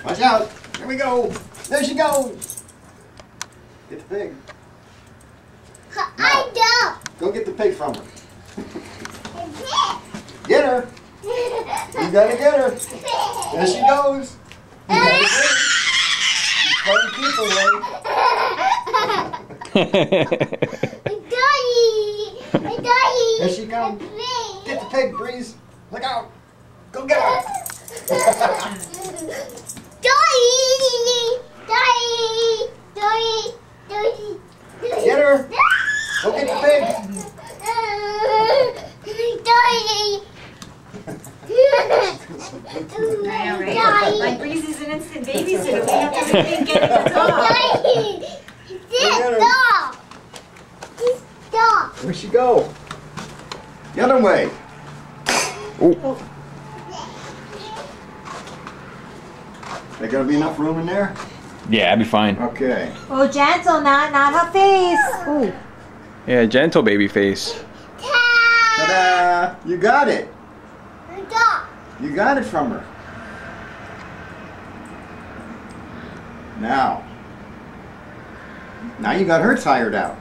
Watch out. Here we go. There she goes. Get the pig. I don't. Go get the pig from her. Get her. You gotta get her. There she goes. You gotta get her. She's trying to keep her away. There she comes. Get the pig, Breeze. Look out. Go get her. Get her. Go get the pig. Like Breeze is an instant babysitter. We have to really get the dog. Where'd she go? The other way. Oh. There gonna be enough room in there? Yeah, that'd be fine. Okay. Oh, gentle, not her face. Ooh. Yeah, gentle baby face. Ta-da! You got it. You got it from her. Now you got her tired out.